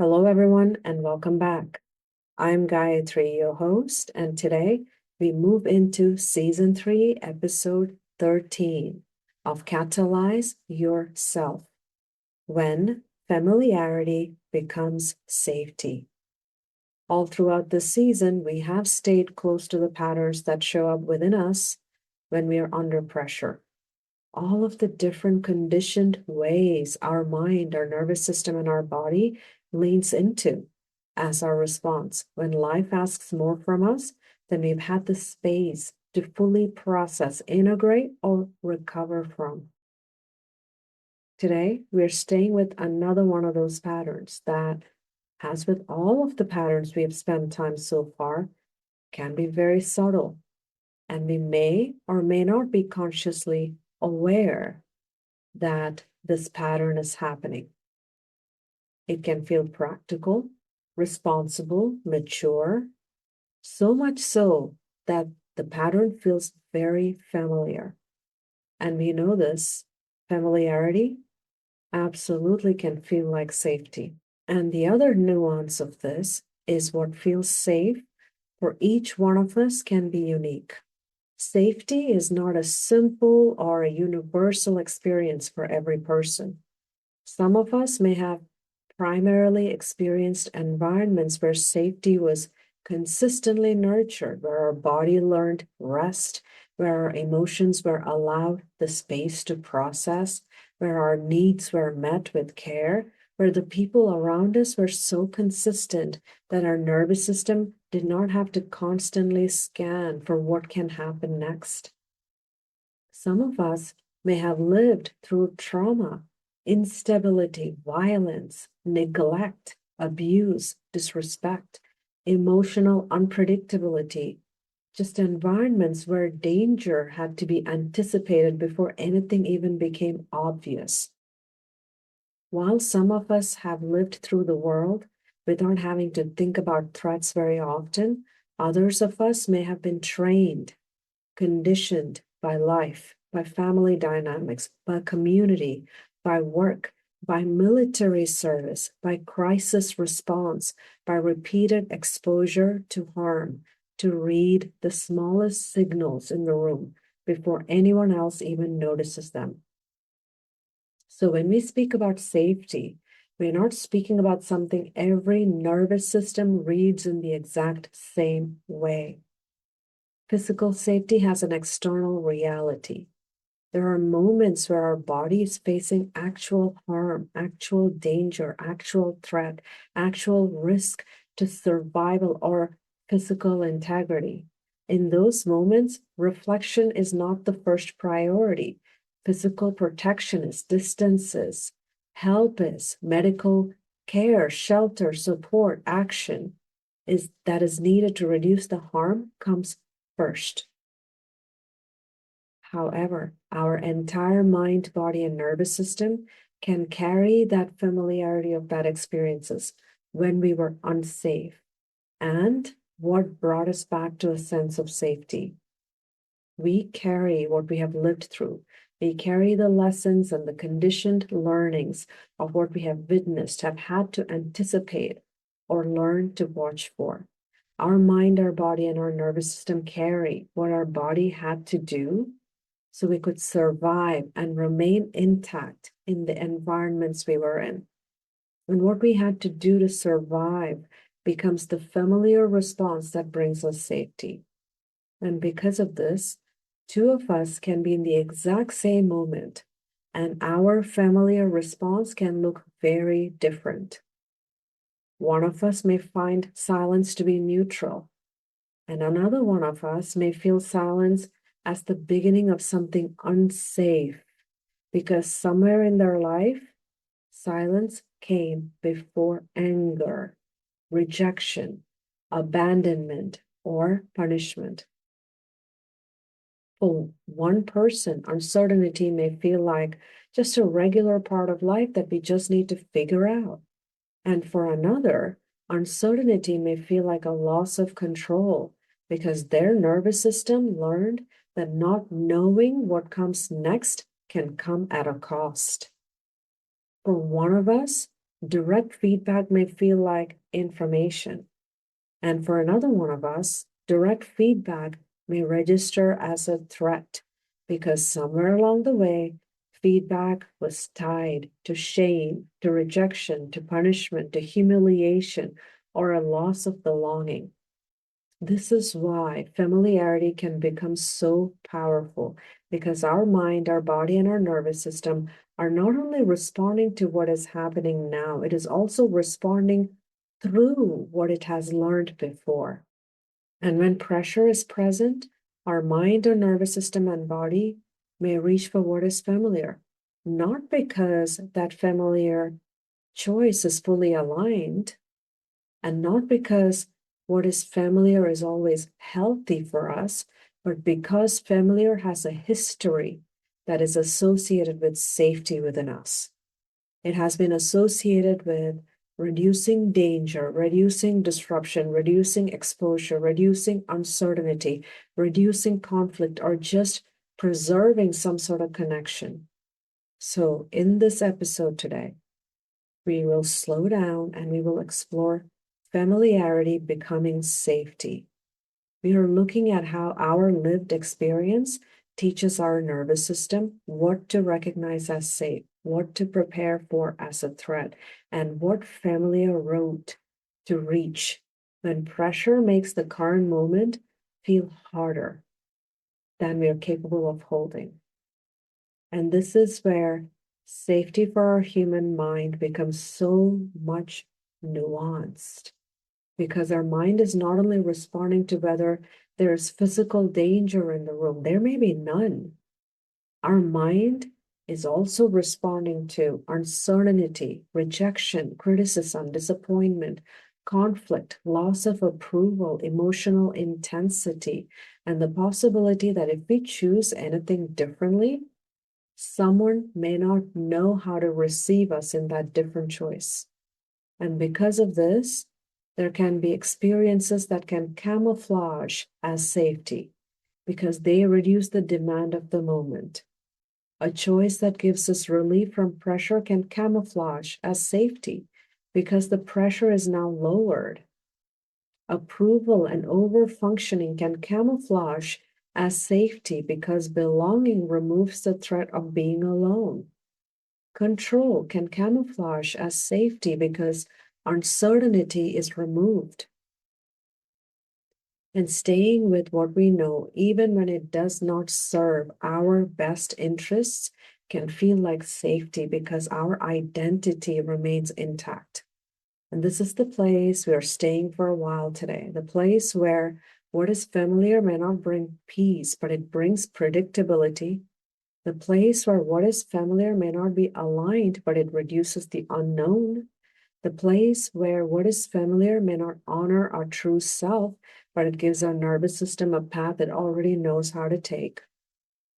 Hello, everyone, and welcome back. I'm Gayatri, your host, and today we move into Season 3, Episode 13 of Catalyze Your Self, when familiarity becomes safety. All throughout this season, we have stayed close to the patterns that show up within us when we are under pressure. All of the different conditioned ways our mind, our nervous system, and our body leans into as our response when life asks more from us than we've had the space to fully process, integrate, or recover from. Today, we're staying with another one of those patterns that, as with all of the patterns we have spent time so far, can be very subtle, and we may or may not be consciously aware that this pattern is happening. It can feel practical, responsible, mature, so much so that the pattern feels very familiar. And we know this familiarity absolutely can feel like safety. And the other nuance of this is what feels safe for each one of us can be unique. Safety is not a simple or a universal experience for every person. Some of us may have primarily experienced environments where safety was consistently nurtured, where our body learned rest, where our emotions were allowed the space to process, where our needs were met with care, where the people around us were so consistent that our nervous system did not have to constantly scan for what can happen next. Some of us may have lived through trauma, instability, violence, neglect, abuse, disrespect, emotional unpredictability, just environments where danger had to be anticipated before anything even became obvious. While some of us have lived through the world without having to think about threats very often, others of us may have been trained, conditioned by life, by family dynamics, by community, by work, by military service, by crisis response, by repeated exposure to harm, to read the smallest signals in the room before anyone else even notices them. So when we speak about safety, we're not speaking about something every nervous system reads in the exact same way. Physical safety has an external reality. There are moments where our body is facing actual harm, actual danger, actual threat, actual risk to survival or physical integrity. In those moments, reflection is not the first priority. Physical protection is, distances, help is, medical care, shelter, support, action that is needed to reduce the harm comes first. However, our entire mind, body, and nervous system can carry that familiarity of bad experiences when we were unsafe and what brought us back to a sense of safety. We carry what we have lived through. We carry the lessons and the conditioned learnings of what we have witnessed, have had to anticipate or learn to watch for. Our mind, our body, and our nervous system carry what our body had to do so we could survive and remain intact in the environments we were in. And what we had to do to survive becomes the familiar response that brings us safety. And because of this, two of us can be in the exact same moment, and our familiar response can look very different. One of us may find silence to be neutral, and another one of us may feel silence as the beginning of something unsafe, because somewhere in their life, silence came before anger, rejection, abandonment, or punishment. For one person, uncertainty may feel like just a regular part of life that we just need to figure out. And for another, uncertainty may feel like a loss of control because their nervous system learned that not knowing what comes next can come at a cost. For one of us, direct feedback may feel like information. And for another one of us, direct feedback may register as a threat because somewhere along the way, feedback was tied to shame, to rejection, to punishment, to humiliation, or a loss of belonging. This is why familiarity can become so powerful because our mind, our body, and our nervous system are not only responding to what is happening now, it is also responding through what it has learned before. And when pressure is present, our mind, our nervous system, and body may reach for what is familiar, not because that familiar choice is fully aligned, and not because what is familiar is always healthy for us, but because familiar has a history that is associated with safety within us. It has been associated with reducing danger, reducing disruption, reducing exposure, reducing uncertainty, reducing conflict, or just preserving some sort of connection. So, in this episode today, we will slow down and we will explore familiarity becoming safety. We are looking at how our lived experience teaches our nervous system what to recognize as safe, what to prepare for as a threat, and what familiar route to reach when pressure makes the current moment feel harder than we are capable of holding. And this is where safety for our human mind becomes so much nuanced because our mind is not only responding to whether there's physical danger in the room, there may be none. Our mind is also responding to uncertainty, rejection, criticism, disappointment, conflict, loss of approval, emotional intensity, and the possibility that if we choose anything differently, someone may not know how to receive us in that different choice. And because of this, there can be experiences that can camouflage as safety because they reduce the demand of the moment. A choice that gives us relief from pressure can camouflage as safety because the pressure is now lowered. Approval and over-functioning can camouflage as safety because belonging removes the threat of being alone. Control can camouflage as safety because uncertainty is removed. And staying with what we know, even when it does not serve our best interests, can feel like safety because our identity remains intact. And this is the place we are staying for a while today, the place where what is familiar may not bring peace, but it brings predictability. The place where what is familiar may not be aligned, but it reduces the unknown. The place where what is familiar may not honor our true self, but it gives our nervous system a path it already knows how to take.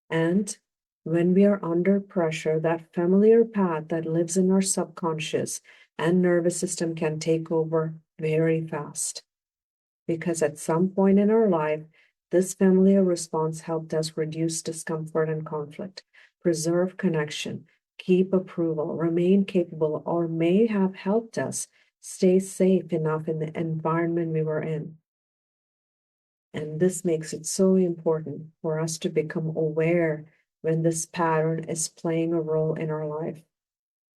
And when we are under pressure, that familiar path that lives in our subconscious and nervous system can take over very fast. Because at some point in our life, this familiar response helped us reduce discomfort and conflict, preserve connection, keep approval, remain capable, or may have helped us stay safe enough in the environment we were in. And this makes it so important for us to become aware when this pattern is playing a role in our life.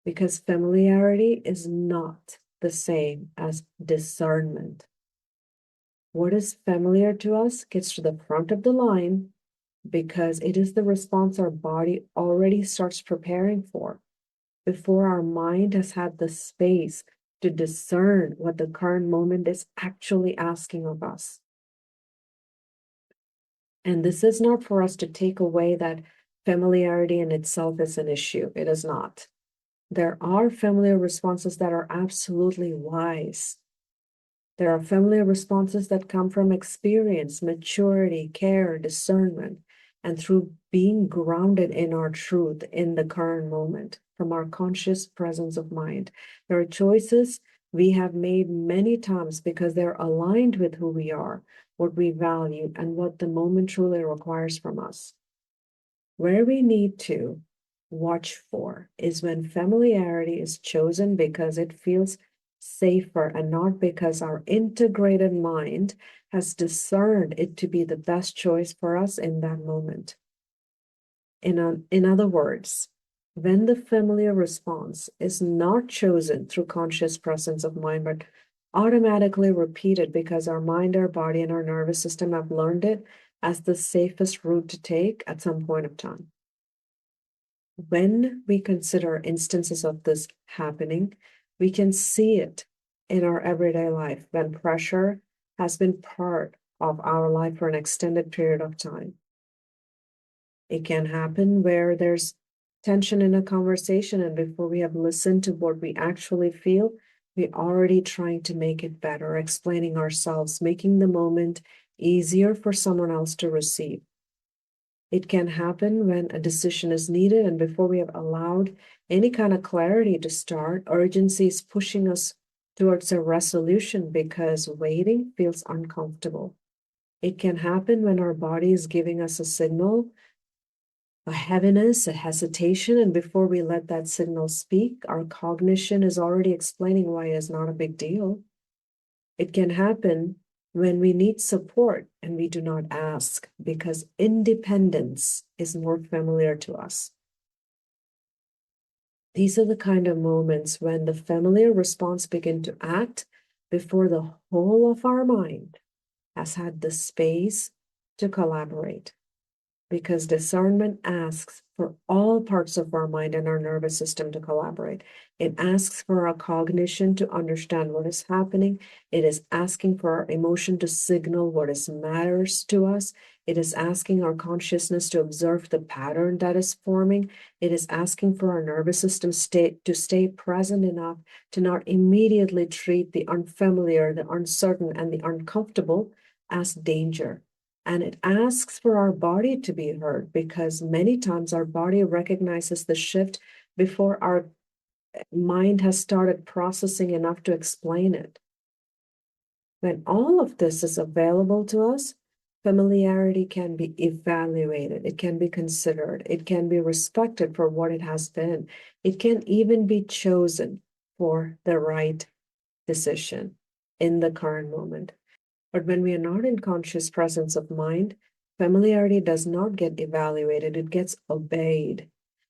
Because familiarity is not the same as discernment. What is familiar to us gets to the front of the line because it is the response our body already starts preparing for before our mind has had the space to discern what the current moment is actually asking of us. And this is not for us to take away that familiarity in itself is an issue. It is not. There are familiar responses that are absolutely wise. There are familiar responses that come from experience, maturity, care, discernment, and through being grounded in our truth in the current moment, from our conscious presence of mind. There are choices we have made many times because they're aligned with who we are, what we value, and what the moment truly requires from us. Where we need to watch for is when familiarity is chosen because it feels safer and not because our integrated mind has discerned it to be the best choice for us in that moment. In other words, when the familiar response is not chosen through conscious presence of mind, but automatically repeated because our mind, our body, and our nervous system have learned it as the safest route to take at some point of time. When we consider instances of this happening, we can see it in our everyday life when pressure has been part of our life for an extended period of time. It can happen where there's tension in a conversation, and before we have listened to what we actually feel, we're already trying to make it better, explaining ourselves, making the moment easier for someone else to receive. It can happen when a decision is needed, and before we have allowed any kind of clarity to start, urgency is pushing us towards a resolution because waiting feels uncomfortable. It can happen when our body is giving us a signal, a heaviness, a hesitation, and before we let that signal speak, our cognition is already explaining why it's not a big deal. It can happen when we need support and we do not ask because independence is more familiar to us. These are the kind of moments when the familiar response begins to act before the whole of our mind has had the space to collaborate. Because discernment asks for all parts of our mind and our nervous system to collaborate. It asks for our cognition to understand what is happening. It is asking for our emotion to signal what is matters to us. It is asking our consciousness to observe the pattern that is forming. It is asking for our nervous system to stay present enough to not immediately treat the unfamiliar, the uncertain, and the uncomfortable as danger. And it asks for our body to be heard because many times our body recognizes the shift before our mind has started processing enough to explain it. When all of this is available to us, familiarity can be evaluated, it can be considered, it can be respected for what it has been. It can even be chosen for the right decision in the current moment. But when we are not in conscious presence of mind, familiarity does not get evaluated, it gets obeyed.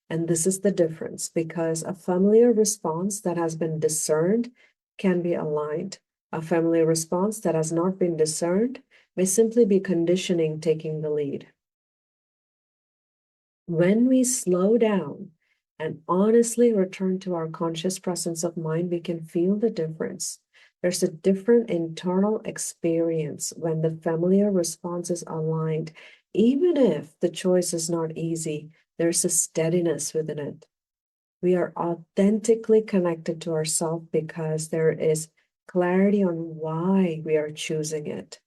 And this is the difference because a familiar response that has been discerned can be aligned. A familiar response that has not been discerned may simply be conditioning taking the lead. When we slow down and honestly return to our conscious presence of mind, we can feel the difference. There's a different internal experience when the familiar response is aligned. Even if the choice is not easy, there's a steadiness within it. We are authentically connected to ourselves because there is clarity on why we are choosing it.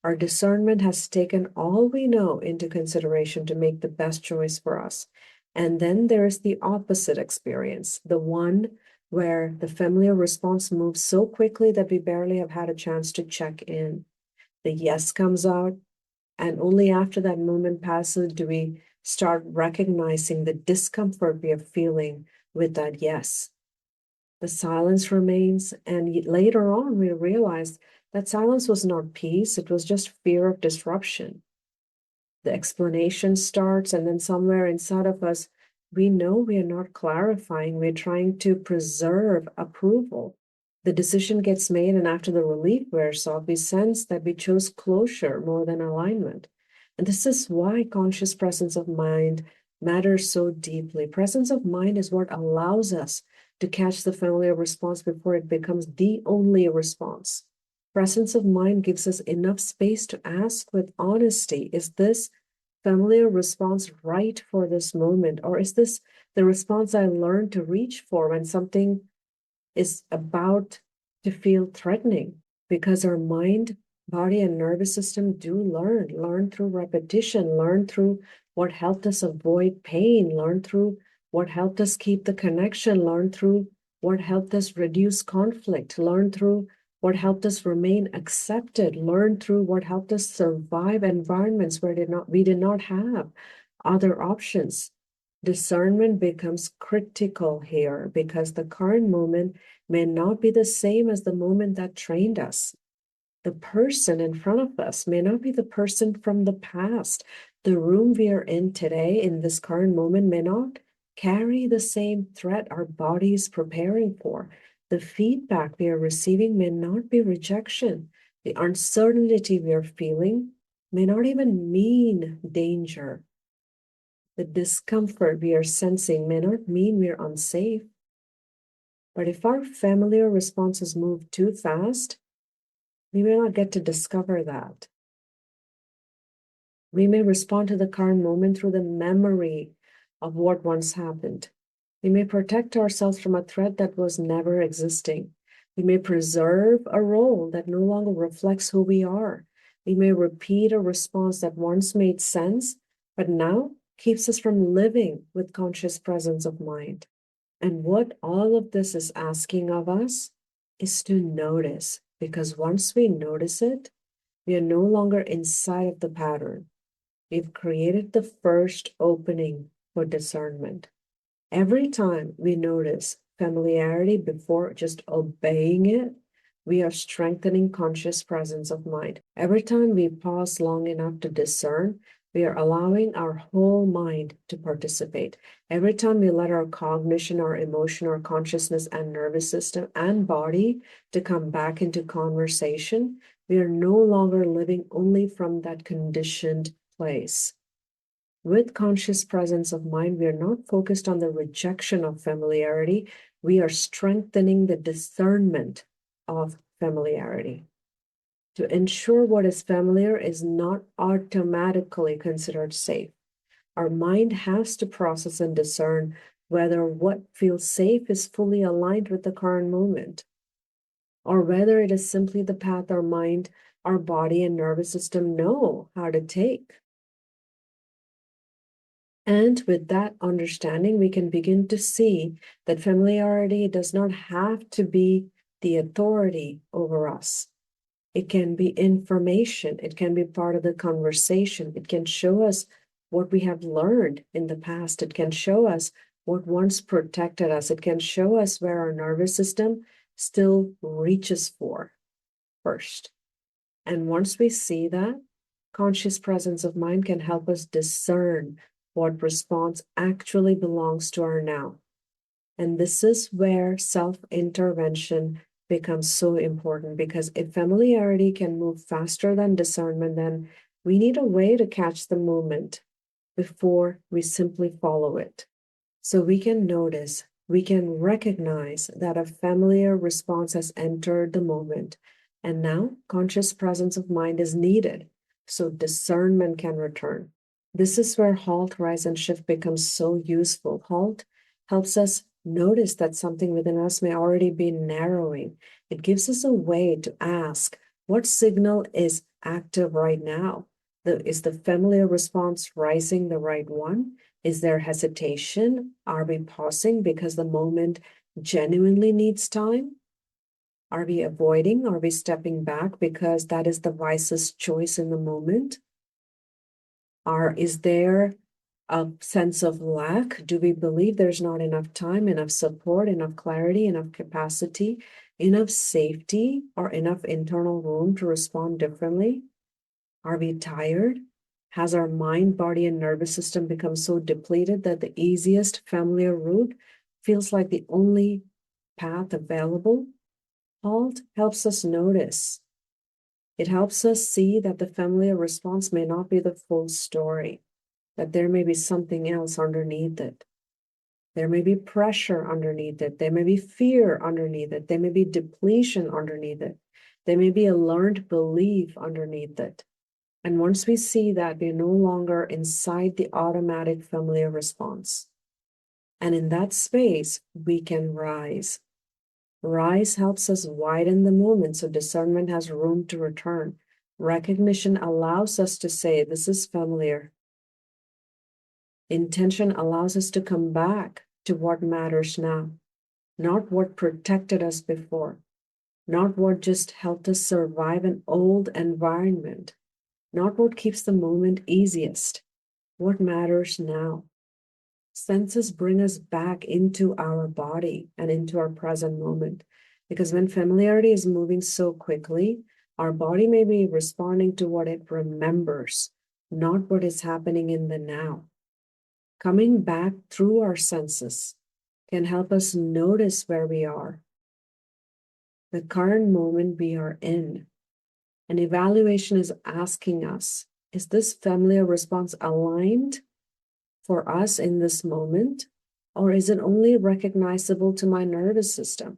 Our discernment has taken all we know into consideration to make the best choice for us. And then there is the opposite experience, the one where the familiar response moves so quickly that we barely have had a chance to check in. The yes comes out, and only after that moment passes do we start recognizing the discomfort we are feeling with that yes. The silence remains, and later on we realize that silence was not peace, it was just fear of disruption. The explanation starts, and then somewhere inside of us, we know we are not clarifying, we're trying to preserve approval. The decision gets made, and after the relief wears off, we sense that we chose closure more than alignment. And this is why conscious presence of mind matters so deeply. Presence of mind is what allows us to catch the familiar response before it becomes the only response. Presence of mind gives us enough space to ask with honesty, is this familiar response right for this moment? Or is this the response I learned to reach for when something is about to feel threatening? Because our mind, body, and nervous system do learn through repetition, learn through what helped us avoid pain, learn through what helped us keep the connection, learn through what helped us reduce conflict, learn through what helped us remain accepted, learn through what helped us survive environments where we did not have other options. Discernment becomes critical here because the current moment may not be the same as the moment that trained us. The person in front of us may not be the person from the past. The room we are in today, in this current moment, may not carry the same threat our body is preparing for. The feedback we are receiving may not be rejection. The uncertainty we are feeling may not even mean danger. The discomfort we are sensing may not mean we're unsafe. But if our familiar responses move too fast, we may not get to discover that. We may respond to the current moment through the memory of what once happened. We may protect ourselves from a threat that was never existing. We may preserve a role that no longer reflects who we are. We may repeat a response that once made sense, but now keeps us from living with conscious presence of mind. And what all of this is asking of us is to notice, because once we notice it, we are no longer inside of the pattern. We've created the first opening for discernment. Every time we notice familiarity before just obeying it, we are strengthening conscious presence of mind. Every time we pause long enough to discern, we are allowing our whole mind to participate. Every time we let our cognition, our emotion, our consciousness, and nervous system and body to come back into conversation, we are no longer living only from that conditioned place. With conscious presence of mind, we are not focused on the rejection of familiarity. We are strengthening the discernment of familiarity. To ensure what is familiar is not automatically considered safe. Our mind has to process and discern whether what feels safe is fully aligned with the current moment, or whether it is simply the path our mind, our body, and nervous system know how to take. And with that understanding, we can begin to see that familiarity does not have to be the authority over us. It can be information. It can be part of the conversation. It can show us what we have learned in the past. It can show us what once protected us. It can show us where our nervous system still reaches for first. And once we see that, conscious presence of mind can help us discern what response actually belongs to our now. And this is where self-intervention becomes so important, because if familiarity can move faster than discernment, then we need a way to catch the movement before we simply follow it. So we can notice, we can recognize that a familiar response has entered the moment, and now conscious presence of mind is needed so discernment can return. This is where halt, rise, and shift becomes so useful. Halt helps us notice that something within us may already be narrowing. It gives us a way to ask, what signal is active right now? Is the familiar response rising the right one? Is there hesitation? Are we pausing because the moment genuinely needs time? Are we avoiding? Are we stepping back because that is the wisest choice in the moment? Is there a sense of lack? Do we believe there's not enough time, enough support, enough clarity, enough capacity, enough safety, or enough internal room to respond differently? Are we tired? Has our mind, body, and nervous system become so depleted that the easiest familiar route feels like the only path available? Halt helps us notice. It helps us see that the familiar response may not be the full story, that there may be something else underneath it. There may be pressure underneath it. There may be fear underneath it. There may be depletion underneath it. There may be a learned belief underneath it. And once we see that, we're no longer inside the automatic familiar response. And in that space, we can rise. Rise helps us widen the moment so discernment has room to return. Recognition allows us to say, this is familiar. Intention allows us to come back to what matters now, not what protected us before, not what just helped us survive an old environment, not what keeps the moment easiest, what matters now. Senses bring us back into our body and into our present moment. Because when familiarity is moving so quickly, our body may be responding to what it remembers, not what is happening in the now. Coming back through our senses can help us notice where we are, the current moment we are in. An evaluation is asking us, is this familiar response aligned for us in this moment, or is it only recognizable to my nervous system?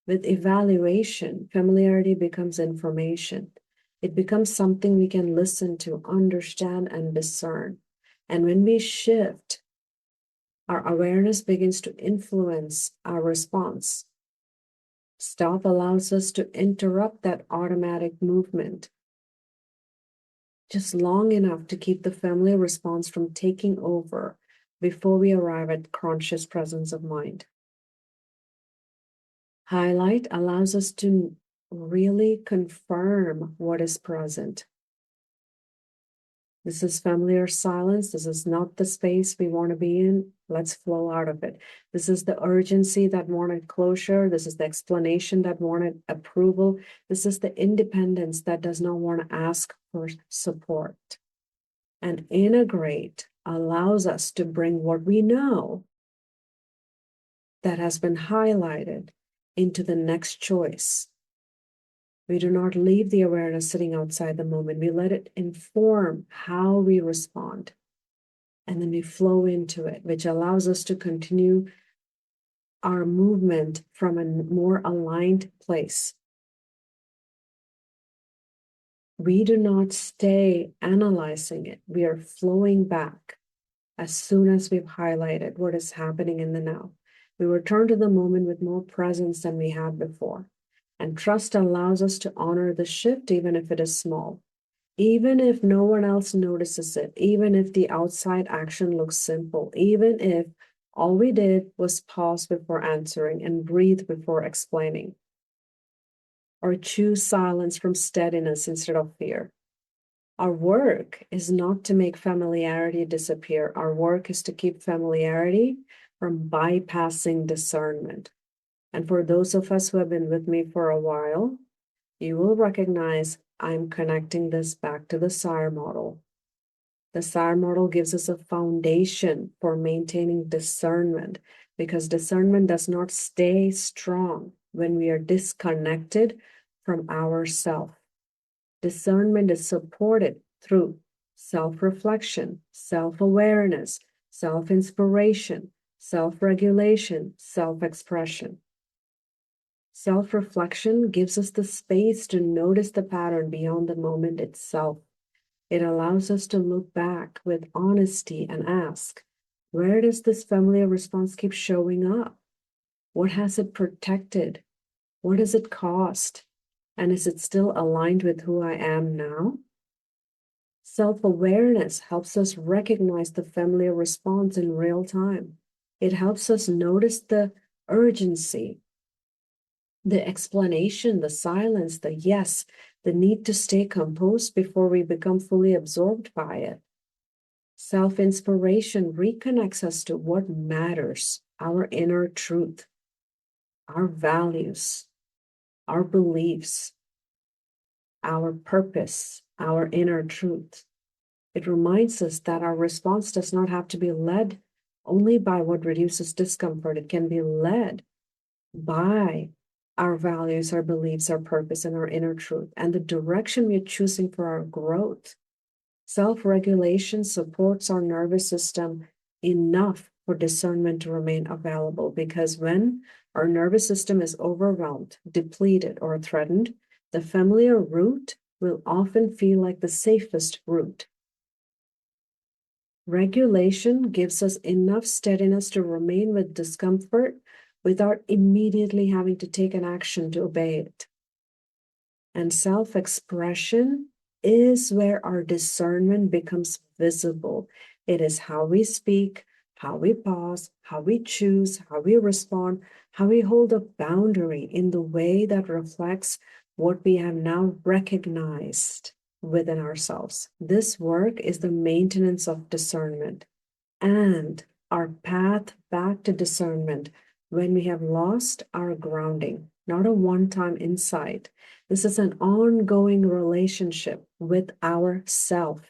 With evaluation, familiarity becomes information. It becomes something we can listen to, understand, and discern. And when we shift, our awareness begins to influence our response. Stop allows us to interrupt that automatic movement just long enough to keep the familiar response from taking over before we arrive at conscious presence of mind. Highlight allows us to really confirm what is present. This is familiar silence. This is not the space we want to be in. Let's flow out of it. This is the urgency that wanted closure. This is the explanation that wanted approval. This is the independence that does not want to ask for support. And integrate allows us to bring what we know that has been highlighted into the next choice. We do not leave the awareness sitting outside the moment. We let it inform how we respond. And then we flow into it, which allows us to continue our movement from a more aligned place. We do not stay analyzing it. We are flowing back as soon as we've highlighted what is happening in the now. We return to the moment with more presence than we had before. And trust allows us to honor the shift, even if it is small, even if no one else notices it, even if the outside action looks simple, even if all we did was pause before answering and breathe before explaining, or choose silence from steadiness instead of fear. Our work is not to make familiarity disappear. Our work is to keep familiarity from bypassing discernment. And for those of us who have been with me for a while, you will recognize I'm connecting this back to the SIRE model. The SIRE model gives us a foundation for maintaining discernment, because discernment does not stay strong when we are disconnected from ourself. Discernment is supported through self-reflection, self-awareness, self-inspiration, self-regulation, self-expression. Self-reflection gives us the space to notice the pattern beyond the moment itself. It allows us to look back with honesty and ask, where does this familiar response keep showing up? What has it protected? What has it cost? And is it still aligned with who I am now? Self-awareness helps us recognize the familiar response in real time. It helps us notice the urgency, the explanation, the silence, the yes, the need to stay composed before we become fully absorbed by it. Self-inspiration reconnects us to what matters, our inner truth, our values, our beliefs, our purpose, our inner truth. It reminds us that our response does not have to be led only by what reduces discomfort. It can be led by our values, our beliefs, our purpose, and our inner truth, and the direction we are choosing for our growth. Self-regulation supports our nervous system enough for discernment to remain available, because when our nervous system is overwhelmed, depleted, or threatened, the familiar route will often feel like the safest route. Regulation gives us enough steadiness to remain with discomfort without immediately having to take an action to obey it. And self-expression is where our discernment becomes visible. It is how we speak, how we pause, how we choose, how we respond, how we hold a boundary in the way that reflects what we have now recognized within ourselves. This work is the maintenance of discernment and our path back to discernment when we have lost our grounding, not a one-time insight. This is an ongoing relationship with ourself.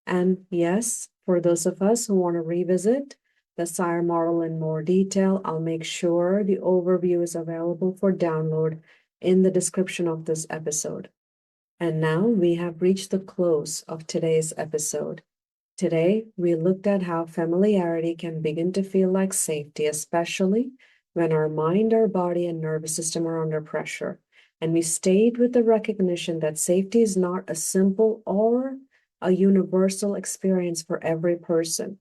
And yes, for those of us who want to revisit the SIRE model in more detail, I'll make sure the overview is available for download in the description of this episode. And now we have reached the close of today's episode. Today, we looked at how familiarity can begin to feel like safety, especially when our mind, our body, and nervous system are under pressure. And we stayed with the recognition that safety is not a simple or a universal experience for every person.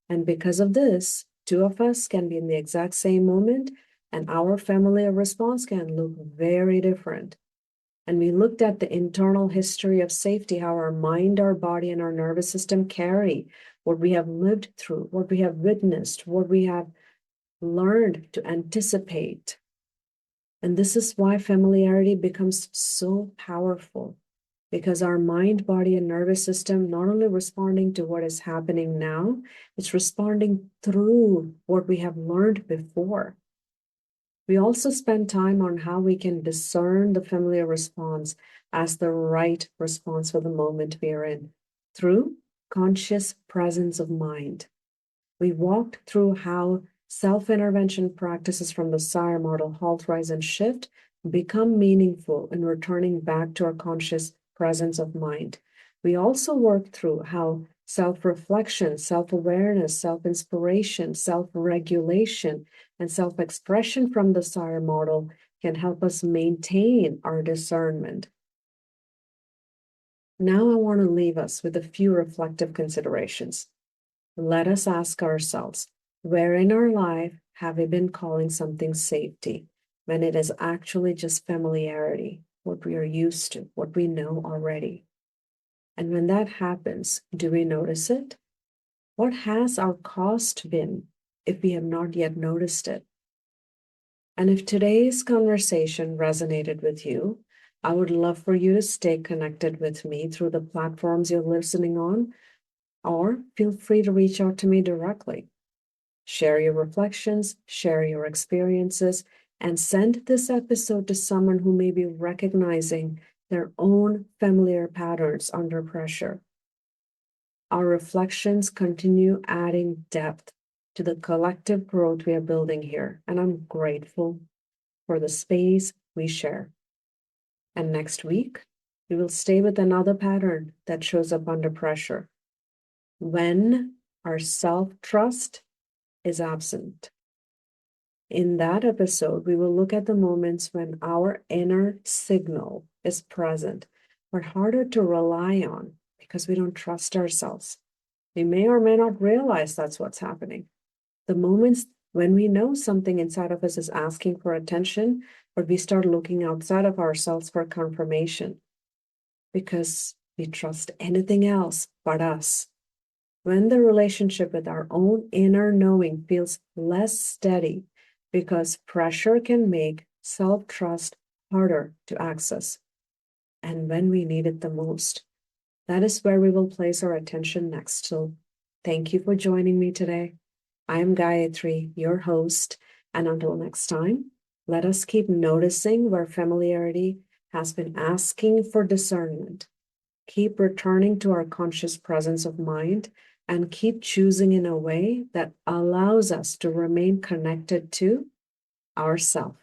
And because of this, two of us can be in the exact same moment, and our familiar response can look very different. And we looked at the internal history of safety, how our mind, our body, and our nervous system carry what we have lived through, what we have witnessed, what we have learned to anticipate. And this is why familiarity becomes so powerful, because our mind, body, and nervous system not only responding to what is happening now, it's responding through what we have learned before. We also spend time on how we can discern the familiar response as the right response for the moment we are in through conscious presence of mind. We walked through how self-intervention practices from the SIRE model, halt, rise, and shift, become meaningful in returning back to our conscious presence of mind. We also worked through how self-reflection, self-awareness, self-inspiration, self-regulation, and self-expression from the SIRE model can help us maintain our discernment. Now I want to leave us with a few reflective considerations. Let us ask ourselves, where in our life have we been calling something safety when it is actually just familiarity, what we are used to, what we know already? And when that happens, do we notice it? What has our cost been if we have not yet noticed it? And if today's conversation resonated with you, I would love for you to stay connected with me through the platforms you're listening on, or feel free to reach out to me directly. Share your reflections, share your experiences, and send this episode to someone who may be recognizing their own familiar patterns under pressure. Our reflections continue adding depth to the collective growth we are building here, and I'm grateful for the space we share. And next week, we will stay with another pattern that shows up under pressure when our self-trust is absent. In that episode, we will look at the moments when our inner signal is present, but harder to rely on because we don't trust ourselves. We may or may not realize that's what's happening. The moments when we know something inside of us is asking for attention, but we start looking outside of ourselves for confirmation because we trust anything else but us. When the relationship with our own inner knowing feels less steady, because pressure can make self-trust harder to access. And when we need it the most, that is where we will place our attention next. So thank you for joining me today. I am Gayatri, your host. And until next time, let us keep noticing where familiarity has been asking for discernment. Keep returning to our conscious presence of mind and keep choosing in a way that allows us to remain connected to ourself.